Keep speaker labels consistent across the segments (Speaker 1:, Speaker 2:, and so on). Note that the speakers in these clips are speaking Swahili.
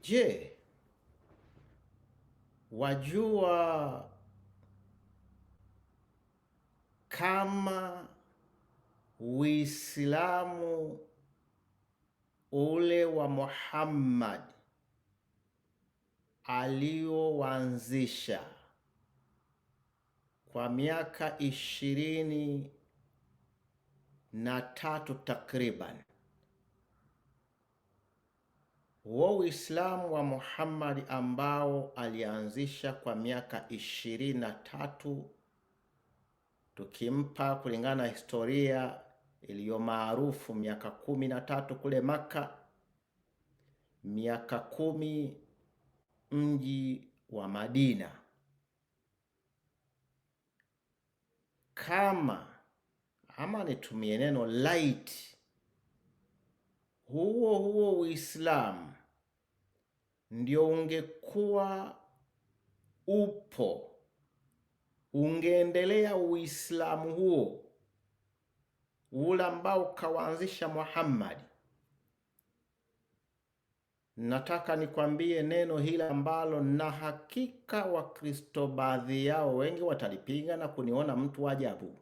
Speaker 1: Je, wajua kama Uislamu ule wa Muhammad alioanzisha kwa miaka 23 takriban, huo Uislamu wa Muhammad ambao alianzisha kwa miaka 23, tukimpa kulingana na historia iliyo maarufu miaka 13 kule Maka, miaka 10 mji wa Madina. Ama nitumie neno light, huo Uislamu ndio ungekuwa ungeendelea Uislamu huo ule ambao kawaanzisha Muhammad. Nataka nikwambie neno hili ambalo na hakika Wakristo baadhi yao wengi watalipinga na kuniona mtu ajabu,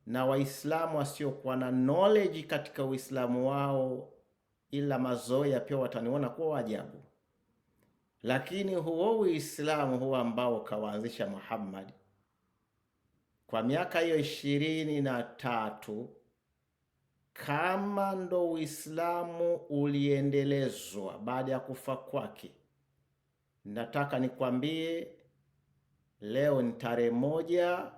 Speaker 1: na Waislamu wasiokuwa na knowledge katika Uislamu wao ila mazoea pia wataniona kuwa ajabu. Lakini huo Uislamu huo ambao kawaanzisha Muhammad kwa miaka hiyo 23, kama ndo Uislamu uliendelezwa baada ya kufa kwake, nataka nikwambie leo ni tarehe 1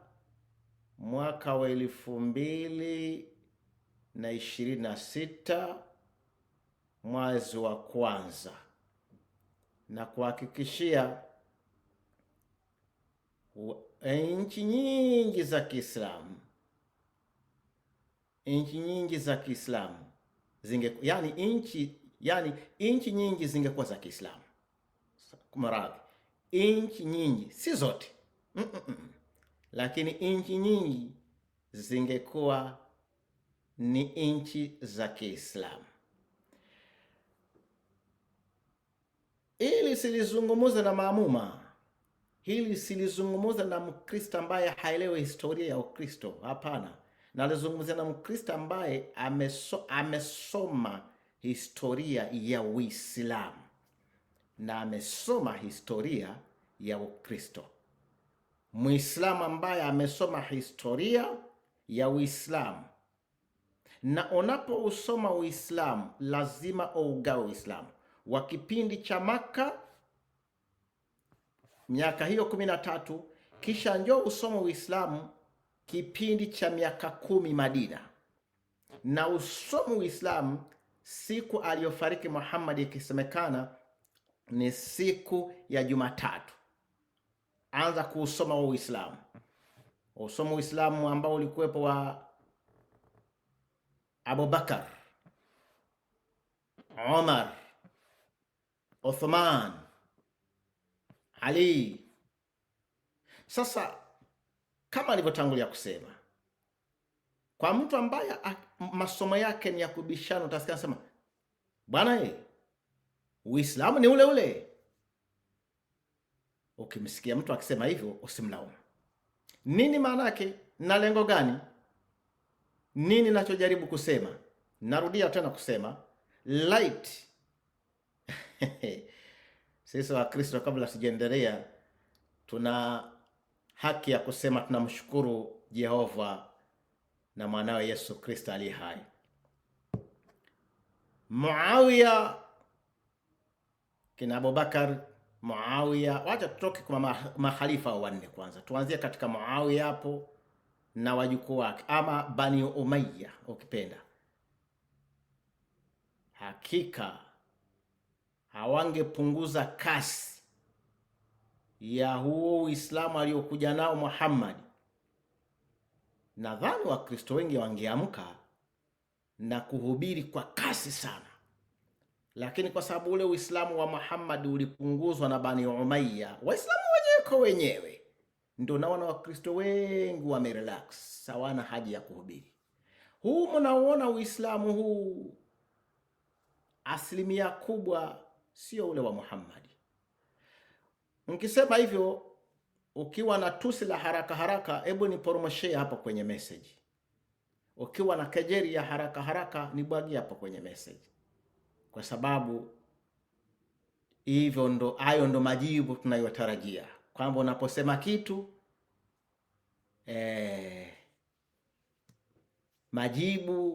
Speaker 1: mwaka wa 2026 mwezi wa kwanza, na kuhakikishia nchi nyingi za Kiislamu nchi nyingi zingekuwa za Kiislamu. Kumradhi, nchi nyingi, si zote, lakini nchi nyingi zingekuwa ni nchi za Kiislamu. Hili silizungumuza na maamuma, hili silizungumuza na Mkristo ambaye haelewi historia ya Ukristo. Hapana, nalizungumza na Mkristo ambaye amesoma historia ya Uislamu na amesoma historia ya Ukristo. Muislamu ambaye amesoma historia ya Uislamu, na unapousoma Uislamu lazima uugawe Uislamu wa kipindi cha Maka, miaka hiyo 13, kisha njoo usome Uislamu kipindi cha miaka 10 Madina, na usome Uislamu siku aliyofariki Muhammad, ikisemekana ni siku ya Jumatatu. Anza kuusoma Uislamu. Usome Uislamu ambao ulikuwepo wa Abu Bakar, Umar, Uthman, Ali. Sasa kama nilivyotangulia kusema, kwa mtu ambaye masomo yake ni ya kubishana, utasikia sema bwana, Uislamu ni ule ule. Ukimsikia mtu akisema hivyo, usimlaumu. Nini maana yake na lengo gani? Nini nachojaribu kusema? Narudia tena kusema light. Sisi wa Kristo, kabla sijaendelea, tuna haki ya kusema tunamshukuru Jehova na mwanawe Yesu Kristo aliye hai. Muawiya, kina Abubakar, Muawiya, wacha tutoke kwa mahalifa wanne kwanza. Tuanzie katika Muawiya hapo na wajukuu wake, ama Bani Umayya ukipenda. Hakika hawangepunguza kasi ya huo Uislamu aliokuja nao Muhammad. Nadhani Wakristo wengi wangeamka na kuhubiri kwa kasi sana, lakini kwa sababu ule Uislamu wa Muhammad ulipunguzwa na Bani Umayya, Waislamu wenyewe, ndio naona Wakristo wengi wamerelax, hawana haja ya kuhubiri. Huu mnaoona Uislamu huu asilimia kubwa sio ule wa Muhammad. Ukisema hivyo ukiwa na tusi la haraka haraka, hebu niporomoshe hapo kwenye message. Ukiwa na kejeli ya haraka haraka, nibwagie hapo kwenye message, kwa sababu hivyo hayo ndo majibu tunayotarajia, kwamba unaposema kitu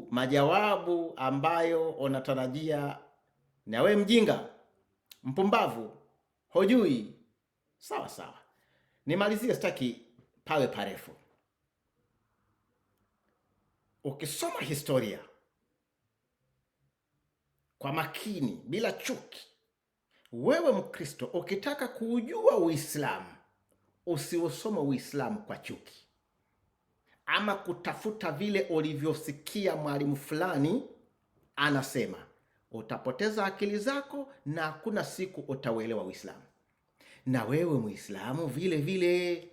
Speaker 1: majawabu ambayo unatarajia, na we mjinga, mpumbavu, hojui. Sawa sawa, nimalizie, sitaki pawe parefu. Ukisoma historia kwa makini, bila chuki, wewe Mkristo ukitaka kuujua Uislamu, usiusome Uislamu kwa chuki ama kutafuta vile ulivyosikia mwalimu fulani anasema. Utapoteza akili zako na hakuna siku utauelewa Uislamu. Na wewe Muislamu vile vile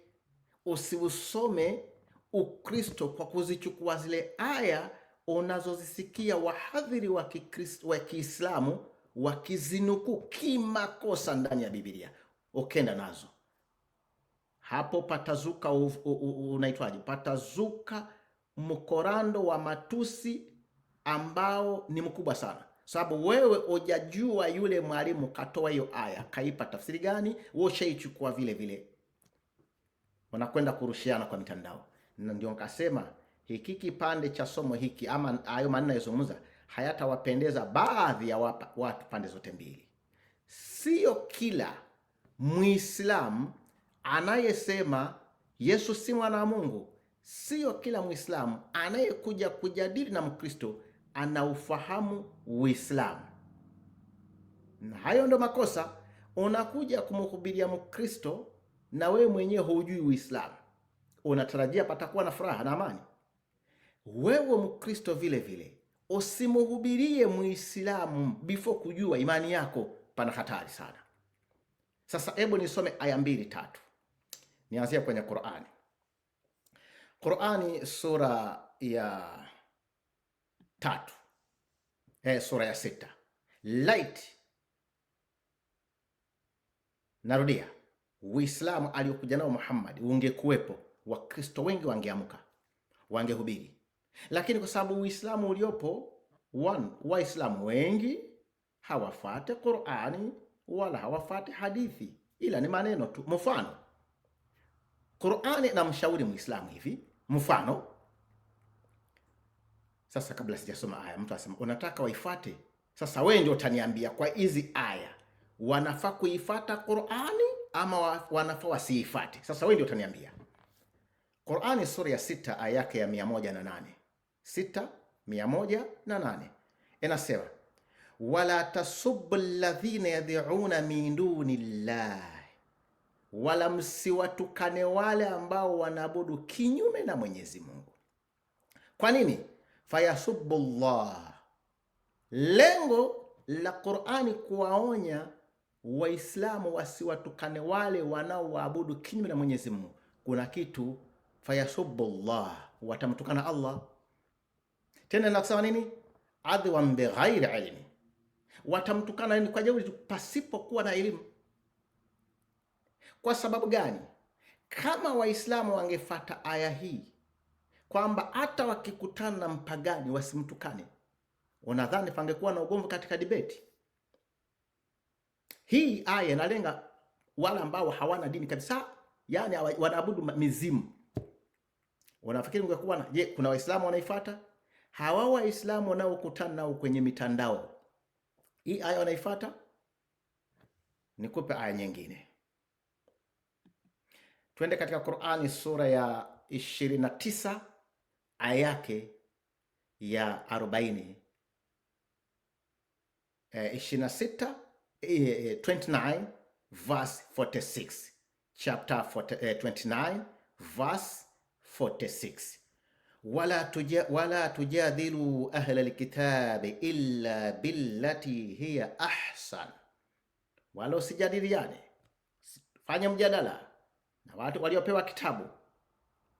Speaker 1: usiusome Ukristo kwa kuzichukua zile aya unazozisikia wahadhiri wa Kiislamu wakizinuku kimakosa ndani ya Biblia, ukenda nazo. Hapo patazuka unaitwaje? Patazuka mkorando wa matusi ambao ni mkubwa sana, sababu wewe hujajua yule mwalimu katoa hiyo aya kaipa tafsiri gani, wewe ushaichukua vile vile, wanakwenda kurushiana kwa mitandao. Na ndio nikasema hiki kipande cha somo hiki ama hayo maneno yazungumza hayatawapendeza baadhi ya watu pande zote mbili. Sio kila Muislamu anayesema Yesu si mwana wa Mungu, sio kila Muislamu anayekuja kujadili na Mkristo anaufahamu Uislamu. Na hayo ndo makosa. Unakuja kumhubiria Mkristo na wewe mwenyewe hujui Uislamu, unatarajia patakuwa na furaha na amani? Wewe Mkristo vile vile usimhubirie Muislamu before kujua imani yako, pana hatari sana. Sasa hebu nisome aya 2-3. Nianzie kwenye Qur'ani. Qur'ani sura ya 3. Sura ya 6. Light. Narudia, Uislamu aliokuja nao Muhammad ungekuwepo, Wakristo wengi wangeamka, wangehubiri. Lakini kwa sababu Uislamu uliopo, Waislamu wengi hawafate Qur'ani wala hawafate hadithi, ila ni maneno tu. Mfano, Qur'ani inamshauri Muislamu hivi, mfano. Sasa kabla sijasoma aya, mtu asema unataka waifate. Sasa wewe ndio utaniambia kwa hizi aya wanafaa kuifata Qur'ani ama wanafaa wasiifate. Sasa wewe ndio utaniambia. Qur'ani sura ya 6 aya yake ya 108. 6:108 inasema, wala tasubbu alladhina yad'una min dunillahi, wala msiwatukane wale ambao wanaabudu kinyume na Mwenyezi Mungu. Kwa nini? Fayasubbu Allah. Lengo la Qur'ani kuwaonya Waislamu wasiwatukane wale wanaoabudu kinyume na Mwenyezi Mungu. Kuna kitu fayasubbu Allah, watamtukana Allah. Tena nakisema nini? Adwan bighairi ilmi, watamtukana nini? Kwa jeuri pasipokuwa na elimu. Kwa sababu gani? Kama Waislamu wangefuata aya hii kwamba hata wakikutana na mpagani wasimtukane, unadhani pangekuwa na ugomvi katika debate? Hii aya inalenga wale ambao hawana dini kabisa, yani wanaabudu mizimu. Unafikiri ungekuwa na kuna Waislamu wanaifuata? Hawa Waislamu wanaokutana nao kwenye mitandao, hii aya wanaifuata? Nikupe aya nyingine. Twende katika Qur'ani sura ya 29 aya yake ya 40. 29 verse 46. Chapter 29 verse 46. Wala tujadilu ahla alkitabi illa billati hiya ahsan, wala usijadiliane, fanya mjadala na watu waliopewa kitabu,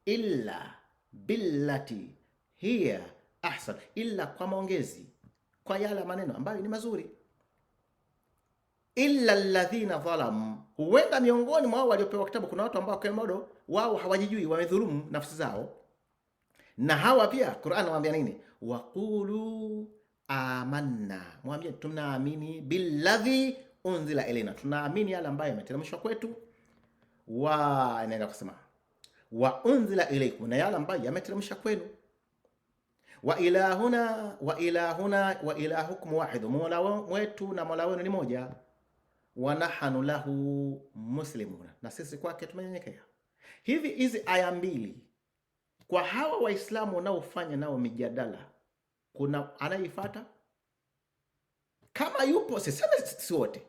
Speaker 1: illa billati hiya ahsan, illa kwa maongezi, kwa yale maneno ambayo ni mazuri. illa alladhina dhalamu, huenda miongoni mwa wao waliopewa kitabu kuna watu ambao kwa modo wao hawajijui, wamedhulumu nafsi zao. Na hawa pia Qur'an anawaambia nini? Waqulu amanna, mwambie tunaamini, billadhi unzila ilaina, tunaamini yale ambayo yameteremshwa kwetu, wa inaenda kusema wa unzila ilaykum, na yale ambayo yameteremshwa kwenu, wa ilahuna wa ilahukum wahid, mola wetu na mola wenu ni moja, wa nahnu lahu muslimuna, na sisi kwake tumenyenyekea. Hizi aya mbili kwa hawa Waislamu wanaofanya nao mijadala, kuna anaifuata? Kama yupo, siseme si wote.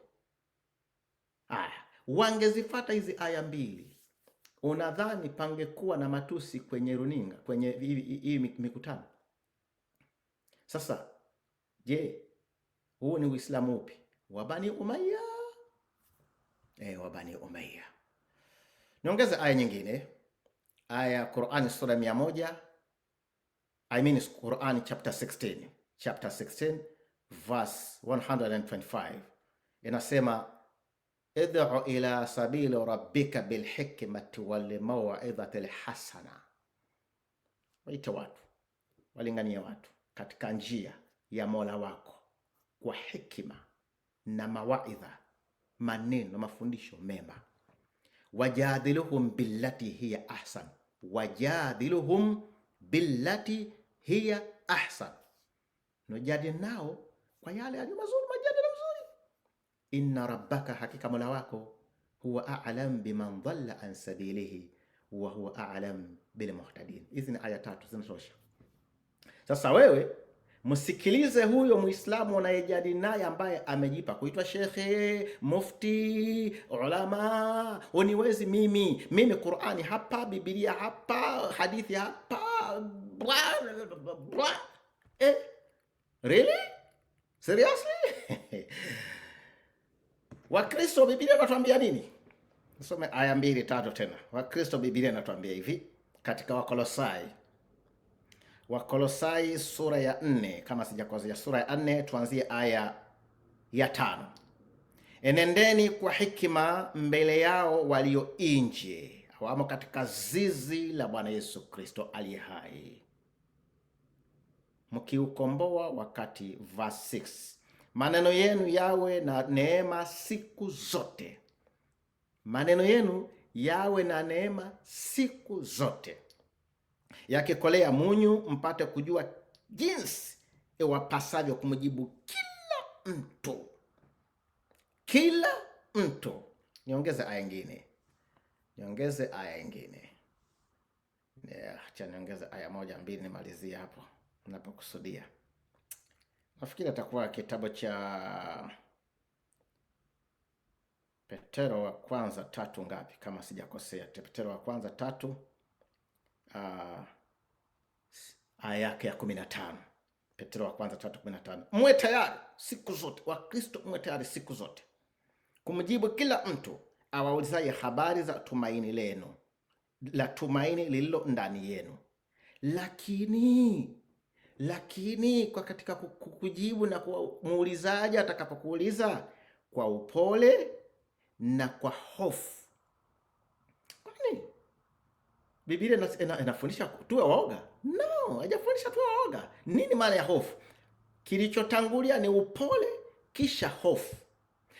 Speaker 1: Wangezifuata hizi aya mbili, unadhani pangekuwa na matusi kwenye runinga, kwenye hii mikutano? Sasa je, huu ni Uislamu upi? Wa Bani Umayya? Wa Bani Umayya. Niongeze aya nyingine, aya Qur'an sura 100, Qur'an chapter 16 verse 125 inasema, id'u ila sabili rabbika bilhikmati wal maw'izati hasana, waita watu, walingania watu katika njia ya Mola wako kwa hikima na mawaidha, maneno, mafundisho mema. Wajadiluhum billati hiya ahsan, wajadiluhum billati hiya ahsan, nujadili nao kwa yale yaliyo mazuri, majadala mazuri. Inna rabbaka, hakika Mola wako, huwa a'lam biman dhalla an sabilihi wa huwa a'lam bil muhtadin. Hizi ni aya 3 zinatosha. Sasa wewe msikilize huyo Muislamu unayejadili naye, ambaye amejipa kuitwa shekhe, mufti, ulama. Uniwezi mimi Qur'ani hapa, Biblia hapa, hadithi hapa, really? Seriously? Wakristo Biblia inatuambia nini? Nisome aya 2-3 tena. Wakristo Biblia inatuambia hivi katika Wakolosai sura ya 4, kama sijakosea, sura ya 4 tuanzie aya ya 5. Enendeni kwa hikima mbele yao walio nje, wamo katika zizi la Bwana Yesu Kristo aliye hai, mkiukomboa wakati. Verse 6, maneno yenu yawe na neema siku zote, maneno yenu yawe na neema siku zote, yakikolea munyu, mpate kujua jinsi iwapasavyo kumjibu kila mtu. Niongeze aya nyingine, acha niongeze aya 1-2 nimalizie hapo ninapokusudia. Nafikiri atakuwa kitabu cha Petero wa kwanza 3 ngapi, kama sijakosea. Petero wa kwanza 3 aya yake ya 15. Petero wa kwanza 3:15. Mwe tayari siku zote, Wakristo mwe tayari siku zote kumjibu kila mtu awaulizaye habari za tumaini lenu, la tumaini lililo ndani yenu. Lakini kwa katika kujibu na muulizaji atakapokuuliza, kwa upole na kwa hofu. Kwani Biblia inafundisha tuwe waoga? No, haijafundisha tuwe waoga. Nini maana ya hofu? Kilichotangulia ni upole kisha hofu.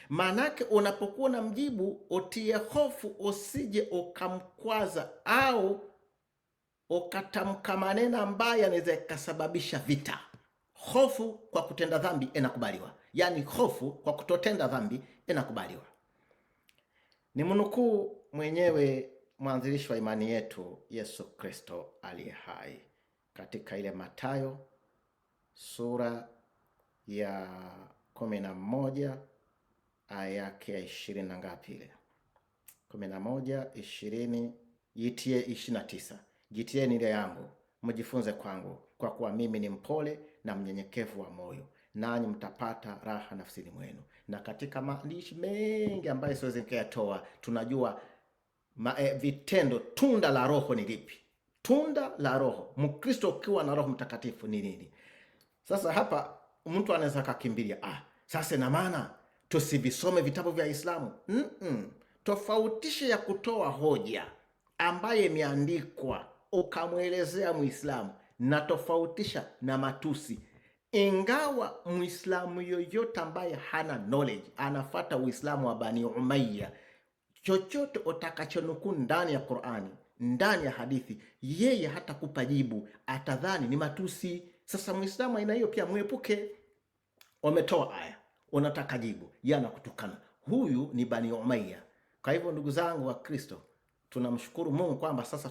Speaker 1: Maanake unapokuwa na mjibu utie hofu, usije ukamkwaza au ukatamka maneno ambayo yanaweza kusababisha vita. Hofu kwa kutenda dhambi inakubaliwa, yaani hofu kwa kutotenda dhambi inakubaliwa. Ni mnukuu mwenyewe mwanzilishi wa imani yetu Yesu Kristo aliye hai katika ile Mathayo sura ya 11 aya yake ya 20 na ngapi ile? 11:20, jitie 29. Jitieni ile yangu, mjifunze kwangu, kwa kuwa mimi ni mpole na mnyenyekevu wa moyo, nanyi mtapata raha nafsini mwenu. Na katika maandishi mengi ambayo siwezi nikayatoa, tunajua vitendo, tunda la Roho ni lipi? Tunda la Roho, Mkristo ukiwa na Roho Mtakatifu ni nini? Sasa hapa mtu anaweza kakimbilia, sasa ina maana tusivisome vitabu vya Islamu? Tofautisha ya kutoa hoja ambaye imeandikwa ukamwelezea Muislamu na tofautisha na matusi. Ingawa Muislamu yoyote ambaye hana knowledge anafata Uislamu wa Bani Umayya, chochote utakachonukuu ndani ya Qur'ani, ndani ya hadithi, yeye hata kupa jibu, atadhani ni matusi. Sasa Muislamu aina hiyo pia mwepuke. Umetoa aya, unataka jibu, yana kutukana. Huyu ni Bani Umayya. Kwa hivyo ndugu zangu wa Kristo, tunamshukuru Mungu kwamba sasa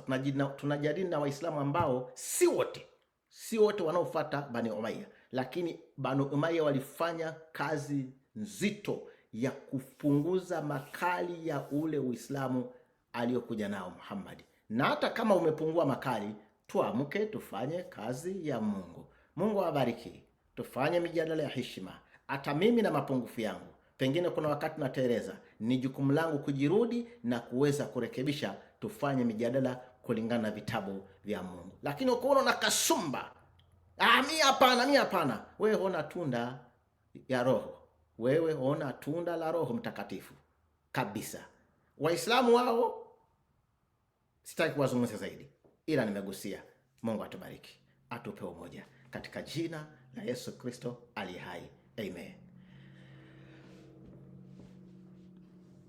Speaker 1: tunajadili na Waislamu ambao si wote wanaofuata Bani Umayya, lakini Bani Umayya walifanya kazi nzito ya kupunguza makali ya ule Uislamu aliyokuja nao Muhammad. Na hata kama umepungua makali, tuamke tufanye kazi ya Mungu. Mungu awabariki. Tufanye mijadala ya heshima. Hata mimi na mapungufu yangu, pengine kuna wakati natereza, ni jukumu langu kujirudi na kuweza kurekebisha. Tufanye mijadala kulingana na vitabu vya Mungu. Lakini ukiona na kasumba, mimi hapana, wewe huna tunda ya Roho. Wewe huna tunda la Roho Mtakatifu kabisa. Waislamu wao sitaki kuwazungumza zaidi, ila nimegusia. Mungu atubariki, atupe umoja katika jina la Yesu Kristo aliye hai. Amen.